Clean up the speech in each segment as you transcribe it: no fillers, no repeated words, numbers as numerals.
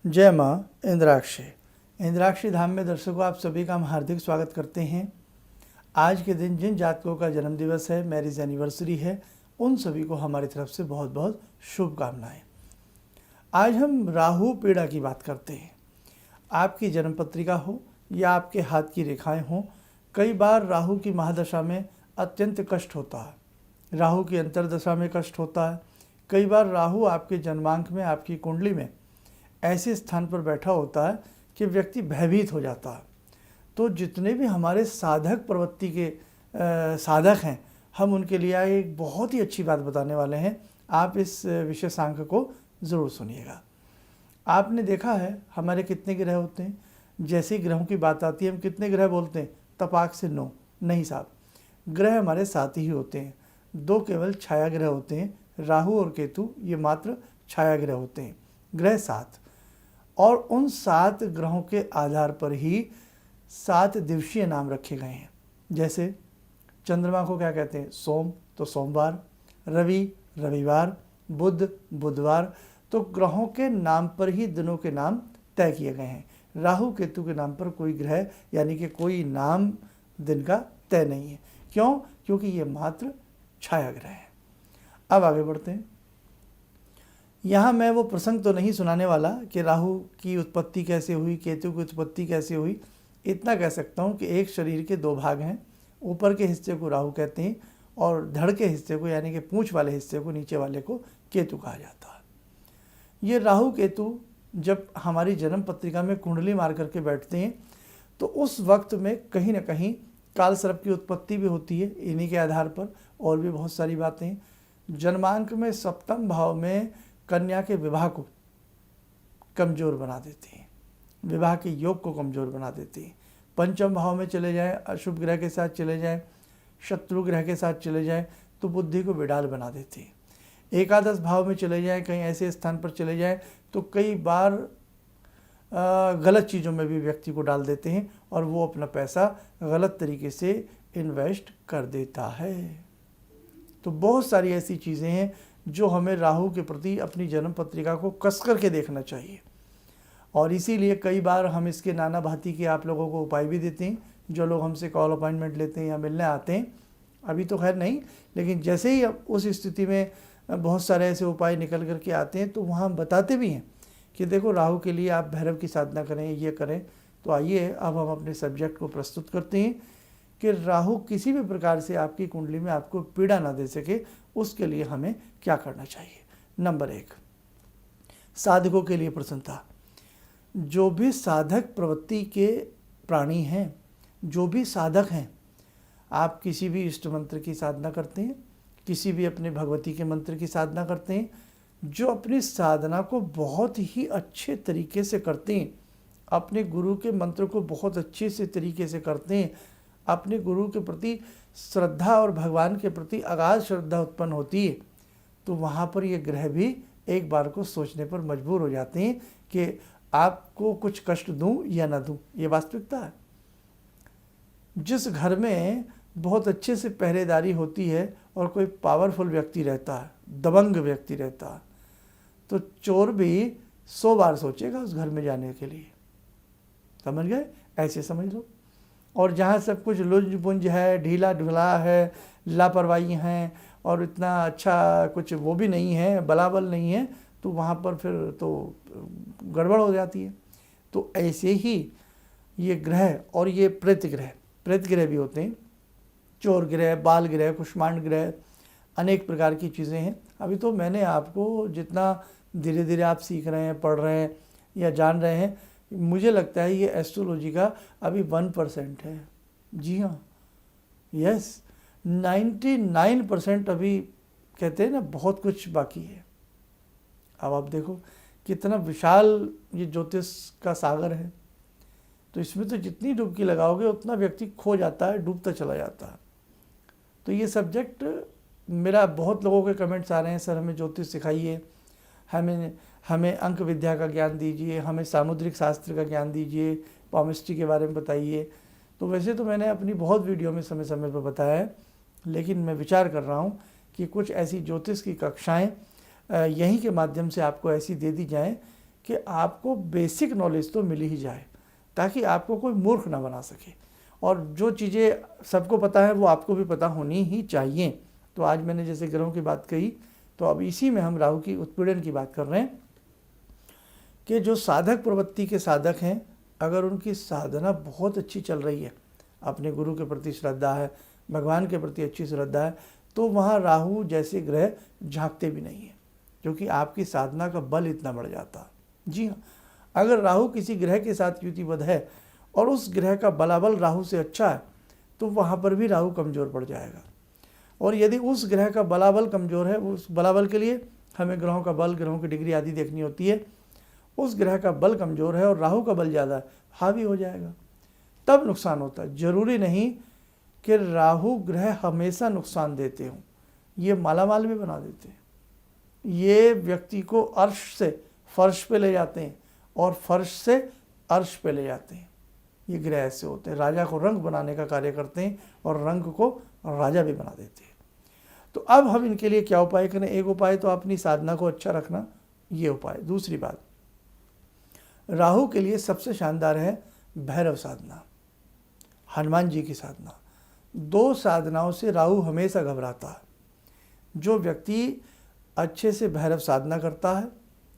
जय माँ इंद्राक्षी। इंद्राक्षी धाम में दर्शकों आप सभी का हम हार्दिक स्वागत करते हैं। आज के दिन जिन जातकों का जन्म दिवस है, मैरिज एनिवर्सरी है, उन सभी को हमारी तरफ से बहुत बहुत शुभकामनाएं। आज हम राहु पीड़ा की बात करते हैं। आपकी जन्म पत्रिका हो या आपके हाथ की रेखाएं हों, कई बार राहु की महादशा में अत्यंत कष्ट होता है। राहु की अंतर्दशा में कष्ट होता है। कई बार राहु आपके जन्मांक में, आपकी कुंडली में ऐसे स्थान पर बैठा होता है कि व्यक्ति भयभीत हो जाता है। तो जितने भी हमारे साधक प्रवृत्ति के साधक हैं, हम उनके लिए एक बहुत ही अच्छी बात बताने वाले हैं। आप इस विशेषांक को ज़रूर सुनिएगा। आपने देखा है हमारे कितने ग्रह होते हैं। जैसे ही ग्रहों की बात आती है हम कितने ग्रह बोलते हैं, तपाक से 9 नहीं साहब, ग्रह हमारे 7 ही होते हैं। 2 केवल छाया ग्रह होते हैं, राहु और केतु, ये मात्र छाया ग्रह होते हैं। ग्रह 7, और उन 7 ग्रहों के आधार पर ही 7 दिवसीय नाम रखे गए हैं। जैसे चंद्रमा को क्या कहते हैं, सोम, तो सोमवार, रवि रविवार, बुध बुधवार। तो ग्रहों के नाम पर ही दिनों के नाम तय किए गए हैं। राहु केतु के नाम पर कोई ग्रह यानी कि कोई नाम दिन का तय नहीं है। क्यों? क्योंकि ये मात्र छाया ग्रह है। अब आगे बढ़ते हैं। यहाँ मैं वो प्रसंग तो नहीं सुनाने वाला कि राहु की उत्पत्ति कैसे हुई, केतु की उत्पत्ति कैसे हुई। इतना कह सकता हूँ कि एक शरीर के 2 भाग हैं। ऊपर के हिस्से को राहु कहते हैं और धड़ के हिस्से को यानी कि पूंछ वाले हिस्से को, नीचे वाले को केतु कहा जाता है। ये राहु केतु जब हमारी जन्म पत्रिका में कुंडली मार करके बैठते हैं तो उस वक्त में कहीं ना कहीं काल सर्प की उत्पत्ति भी होती है इन्हीं के आधार पर। और भी बहुत सारी बातें। जन्मांक में 7वें भाव में कन्या के विवाह को कमज़ोर बना देती हैं, विवाह के योग को कमज़ोर बना देती हैं। 5वें भाव में चले जाएं, अशुभ ग्रह के साथ चले जाएं, शत्रु ग्रह के साथ चले जाएं तो बुद्धि को बिडाल बना देती हैं। एकादश भाव में चले जाएं, कहीं ऐसे स्थान पर चले जाएं तो कई बार गलत चीज़ों में भी व्यक्ति को डाल देते हैं और वो अपना पैसा गलत तरीके से इन्वेस्ट कर देता है। तो बहुत सारी ऐसी चीज़ें हैं जो हमें राहु के प्रति अपनी जन्म पत्रिका को कस करके देखना चाहिए। और इसीलिए कई बार हम इसके नाना भांति के आप लोगों को उपाय भी देते हैं। जो लोग हमसे कॉल अपॉइंटमेंट लेते हैं या मिलने आते हैं, अभी तो खैर नहीं, लेकिन जैसे ही अब उस स्थिति में बहुत सारे ऐसे उपाय निकल करके आते हैं तो वहाँ हम बताते भी हैं कि देखो राहु के लिए आप भैरव की साधना करें, ये करें। तो आइए अब हम अपने सब्जेक्ट को प्रस्तुत करते हैं कि राहु किसी भी प्रकार से आपकी कुंडली में आपको पीड़ा ना दे सके, उसके लिए हमें क्या करना चाहिए। नंबर 1, साधकों के लिए प्रसन्नता। जो भी साधक प्रवृत्ति के प्राणी हैं, जो भी साधक हैं, आप किसी भी इष्ट मंत्र की साधना करते हैं, किसी भी अपने भगवती के मंत्र की साधना करते हैं, जो अपनी साधना को बहुत ही अच्छे तरीके से करते हैं, अपने गुरु के मंत्र को बहुत अच्छे से तरीके से करते हैं, अपने गुरु के प्रति श्रद्धा और भगवान के प्रति अगाध श्रद्धा उत्पन्न होती है, तो वहाँ पर ये ग्रह भी एक बार को सोचने पर मजबूर हो जाते हैं कि आपको कुछ कष्ट दूं या ना दूं। ये वास्तविकता है। जिस घर में बहुत अच्छे से पहरेदारी होती है और कोई पावरफुल व्यक्ति रहता है, दबंग व्यक्ति रहता है, तो चोर भी 100 बार सोचेगा उस घर में जाने के लिए। समझ गए? ऐसे समझ लो। और जहाँ सब कुछ लुंज पुंज है, ढीला ढुला है, लापरवाही हैं और इतना अच्छा कुछ वो भी नहीं है, बलाबल नहीं है, तो वहाँ पर फिर तो गड़बड़ हो जाती है। तो ऐसे ही ये ग्रह और ये प्रेत ग्रह भी होते हैं। चोर ग्रह, बाल ग्रह, कुष्मांड ग्रह, अनेक प्रकार की चीज़ें हैं। अभी तो मैंने आपको जितना धीरे धीरे आप सीख रहे हैं, पढ़ रहे हैं या जान रहे हैं, मुझे लगता है ये एस्ट्रोलॉजी का अभी 1% है। जी हाँ, यस, 99% अभी कहते हैं ना बहुत कुछ बाकी है। अब आप देखो कितना विशाल ये ज्योतिष का सागर है। तो इसमें तो जितनी डुबकी लगाओगे उतना व्यक्ति खो जाता है, डूबता चला जाता है। तो ये सब्जेक्ट मेरा बहुत लोगों के कमेंट्स आ रहे हैं, सर हमें ज्योतिष सिखाइए, हमें अंक विद्या का ज्ञान दीजिए, हमें सामुद्रिक शास्त्र का ज्ञान दीजिए, पामिस्ट्री के बारे में बताइए। तो वैसे तो मैंने अपनी बहुत वीडियो में समय समय पर बताया है, लेकिन मैं विचार कर रहा हूँ कि कुछ ऐसी ज्योतिष की कक्षाएं यहीं के माध्यम से आपको ऐसी दे दी जाएं कि आपको बेसिक नॉलेज तो मिल ही जाए, ताकि आपको कोई मूर्ख ना बना सके। और जो चीज़ें सबको पता है वो आपको भी पता होनी ही चाहिए। तो आज मैंने जैसे ग्रहों की बात कही, तो अब इसी में हम राहु की उत्पीड़न की बात कर रहे हैं कि जो साधक प्रवृत्ति के साधक हैं, अगर उनकी साधना बहुत अच्छी चल रही है, अपने गुरु के प्रति श्रद्धा है, भगवान के प्रति अच्छी श्रद्धा है, तो वहाँ राहु जैसे ग्रह झांकते भी नहीं है, क्योंकि आपकी साधना का बल इतना बढ़ जाता है। जी हाँ, अगर राहु किसी ग्रह के साथ युतिबद्ध है और उस ग्रह का बलाबल राहु से अच्छा है, तो वहाँ पर भी राहु कमज़ोर पड़ जाएगा। और यदि उस ग्रह का बलाबल कमज़ोर है, उस बलाबल के लिए हमें ग्रहों का बल, ग्रहों की डिग्री आदि देखनी होती है। उस ग्रह का बल कमज़ोर है और राहु का बल ज़्यादा है, हावी हो जाएगा, तब नुकसान होता है। जरूरी नहीं कि राहु ग्रह हमेशा नुकसान देते हों, ये मालामाल भी बना देते हैं। ये व्यक्ति को अर्श से फर्श पे ले जाते हैं और फर्श से अर्श पे ले जाते हैं। ये ग्रह ऐसे होते हैं, राजा को रंग बनाने का कार्य करते हैं और रंग को राजा भी बना देते हैं। तो अब हम इनके लिए क्या उपाय करें? एक उपाय तो अपनी साधना को अच्छा रखना, ये उपाय। दूसरी बात, राहु के लिए सबसे शानदार है भैरव साधना, हनुमान जी की साधना। 2 साधनाओं से राहु हमेशा घबराता है। जो व्यक्ति अच्छे से भैरव साधना करता है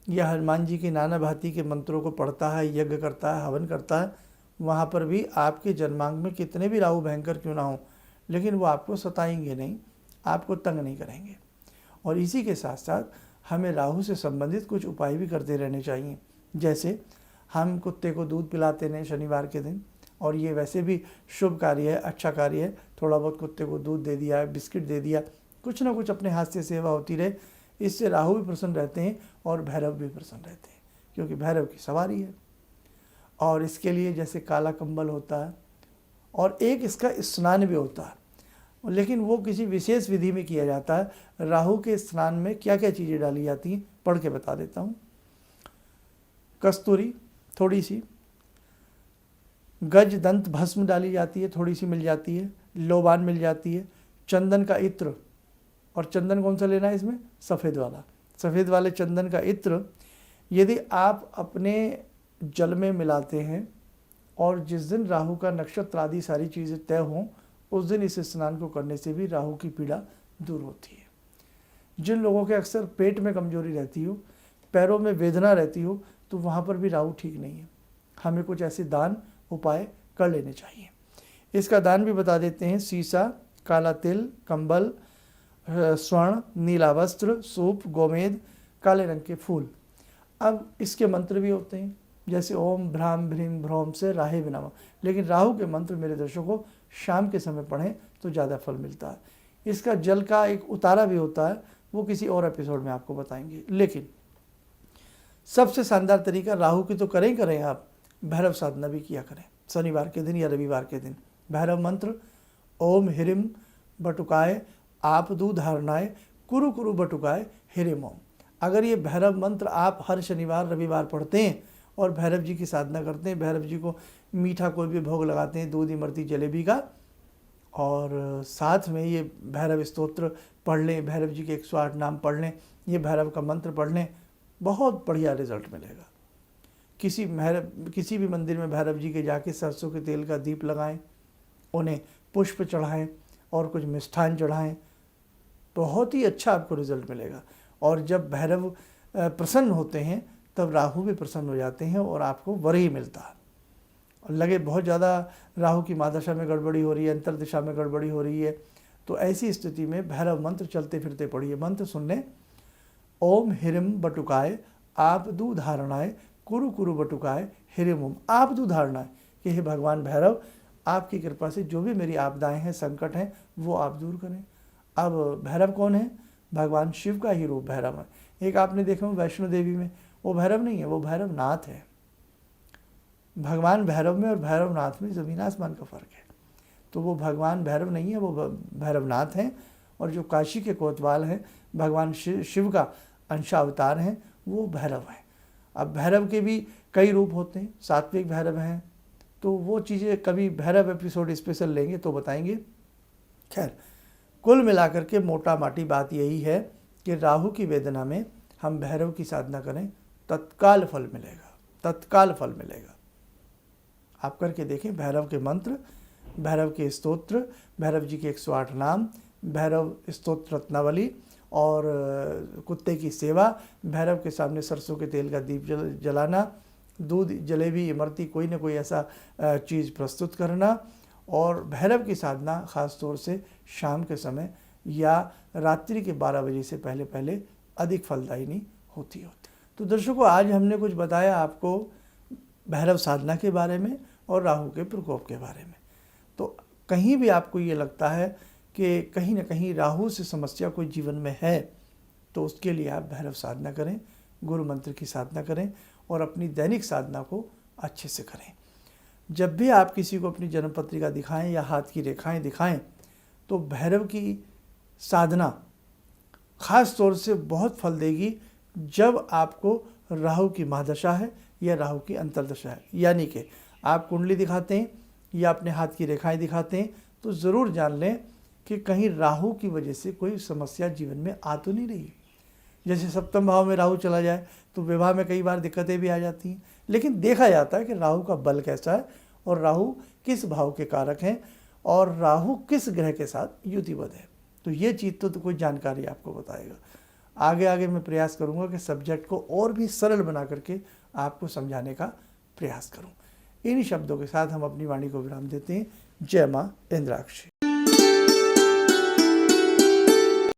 या हनुमान जी की नाना भांति के मंत्रों को पढ़ता है, यज्ञ करता है, हवन करता है, वहाँ पर भी आपके जन्मांग में कितने भी राहु भयंकर क्यों ना हो, लेकिन वो आपको सताएंगे नहीं, आपको तंग नहीं करेंगे। और इसी के साथ साथ हमें राहु से संबंधित कुछ उपाय भी करते रहने चाहिए। जैसे हम कुत्ते को दूध पिलाते रहें शनिवार के दिन, और ये वैसे भी शुभ कार्य है, अच्छा कार्य है। थोड़ा बहुत कुत्ते को दूध दे दिया, बिस्किट दे दिया, कुछ ना कुछ अपने हाथ से सेवा होती रहे। इससे राहु भी प्रसन्न रहते हैं और भैरव भी प्रसन्न रहते हैं, क्योंकि भैरव की सवारी है। और इसके लिए जैसे काला कंबल होता है और एक इसका स्नान भी होता है, लेकिन वो किसी विशेष विधि में किया जाता है। राहु के स्नान में क्या क्या चीज़ें डाली जाती हैं पढ़ के बता देता हूँ। कस्तूरी थोड़ी सी, गज दंत भस्म डाली जाती है, थोड़ी सी मिल जाती है, लोबान मिल जाती है, चंदन का इत्र। और चंदन कौन सा लेना है इसमें? सफ़ेद वाला। सफ़ेद वाले चंदन का इत्र यदि आप अपने जल में मिलाते हैं और जिस दिन राहु का नक्षत्र आदि सारी चीज़ें तय हों, उस दिन इस स्नान को करने से भी राहु की पीड़ा दूर होती है। जिन लोगों के अक्सर पेट में कमजोरी रहती हो, पैरों में वेदना रहती हो, तो वहाँ पर भी राहु ठीक नहीं है। हमें कुछ ऐसे दान उपाय कर लेने चाहिए। इसका दान भी बता देते हैं। सीसा, काला तिल, कंबल, स्वर्ण, नीला वस्त्र, सूप, गोमेद, काले रंग के फूल। अब इसके मंत्र भी होते हैं, जैसे ओम भ्राम भ्रीम भ्रौम से राहे विनम। लेकिन राहु के मंत्र मेरे दर्शकों शाम के समय पढ़ें तो ज़्यादा फल मिलता है। इसका जल का एक उतारा भी होता है, वो किसी और एपिसोड में आपको बताएंगे। लेकिन सबसे शानदार तरीका, राहु की तो करें आप, भैरव साधना भी किया करें शनिवार के दिन या रविवार के दिन। भैरव मंत्र ओम ह्रीम बटुकाय आपदू धारणाय कुरु कुरु बटुकाय ह्रीम ओम। अगर ये भैरव मंत्र आप हर शनिवार रविवार पढ़ते हैं और भैरव जी की साधना करते हैं, भैरव जी को मीठा कोई भी भोग लगाते हैं, दूध इमरती जलेबी का, और साथ में ये भैरव स्तोत्र पढ़ लें, भैरव जी के 108 नाम पढ़ लें, ये भैरव का मंत्र पढ़ लें, बहुत बढ़िया रिजल्ट मिलेगा। किसी भी मंदिर में भैरव जी के जाके सरसों के तेल का दीप लगाएं, उन्हें पुष्प चढ़ाएं और कुछ मिष्ठान चढ़ाएं, बहुत ही अच्छा आपको रिजल्ट मिलेगा। और जब भैरव प्रसन्न होते हैं तब राहु भी प्रसन्न हो जाते हैं और आपको वर ही मिलता है। और लगे बहुत ज़्यादा राहु की महादशा में गड़बड़ी हो रही है, अंतर दिशा में गड़बड़ी हो रही है, तो ऐसी स्थिति में भैरव मंत्र चलते फिरते पढ़िए। मंत्र सुन लें, ओम ह्रीम बटुकाय आपदू धारणाय कुरु कुरु बटुकाय ह्रीम ओम। आपदू धारणाय कि हे भगवान भैरव, आपकी कृपा से जो भी मेरी आपदाएं हैं, संकट हैं, वो आप दूर करें। अब भैरव कौन है? भगवान शिव का ही रूप भैरव है। एक आपने देखा वैष्णो देवी में, वो भैरव नहीं है, वो भैरव नाथ है। भगवान भैरव में और भैरव नाथ में ज़मीन आसमान का फ़र्क है। तो वो भगवान भैरव नहीं है, वो भैरवनाथ हैं। और जो काशी के कोतवाल हैं, भगवान शिव का अंशावतार हैं, वो भैरव हैं। अब भैरव के भी कई रूप होते हैं, सात्विक भैरव हैं, तो वो चीज़ें कभी भैरव एपिसोड स्पेशल लेंगे तो बताएंगे। खैर, कुल मिलाकर के मोटा माटी बात यही है कि राहु की वेदना में हम भैरव की साधना करें तत्काल फल मिलेगा, तत्काल फल मिलेगा। आप करके देखें, भैरव के मंत्र, भैरव के स्तोत्र, भैरव जी के 108 नाम, भैरव स्तोत्र रत्नावली और कुत्ते की सेवा, भैरव के सामने सरसों के तेल का दीप जलाना, दूध, जलेबी, इमरती, कोई ना कोई ऐसा चीज़ प्रस्तुत करना, और भैरव की साधना ख़ास तौर से शाम के समय या रात्रि के 12 बजे से पहले पहले अधिक फलदायिनी होती। तो दर्शकों, आज हमने कुछ बताया आपको भैरव साधना के बारे में और राहु के प्रकोप के बारे में। तो कहीं भी आपको ये लगता है कि कहीं ना कहीं राहु से समस्या कोई जीवन में है, तो उसके लिए आप भैरव साधना करें, गुरु मंत्र की साधना करें और अपनी दैनिक साधना को अच्छे से करें। जब भी आप किसी को अपनी जन्म पत्रिका दिखाएं या हाथ की रेखाएं दिखाएं, तो भैरव की साधना खास तौर से बहुत फल देगी जब आपको राहु की महादशा है या राहु की अंतर्दशा है। यानी कि आप कुंडली दिखाते हैं या अपने हाथ की रेखाएं दिखाते हैं, तो ज़रूर जान लें कि कहीं राहु की वजह से कोई समस्या जीवन में आ तो नहीं रही। जैसे सप्तम भाव में राहु चला जाए तो विवाह में कई बार दिक्कतें भी आ जाती हैं, लेकिन देखा जाता है कि राहु का बल कैसा है और राहु किस भाव के कारक हैं और राहु किस ग्रह के साथ युतिबद्ध है। तो ये चीज़ तो कोई जानकारी आपको बताएगा। आगे आगे मैं प्रयास करूँगा कि सब्जेक्ट को और भी सरल बना करके आपको समझाने का प्रयास करूँ। इन्हीं शब्दों के साथ हम अपनी वाणी को विराम देते हैं। जय माँ इंद्राक्षी।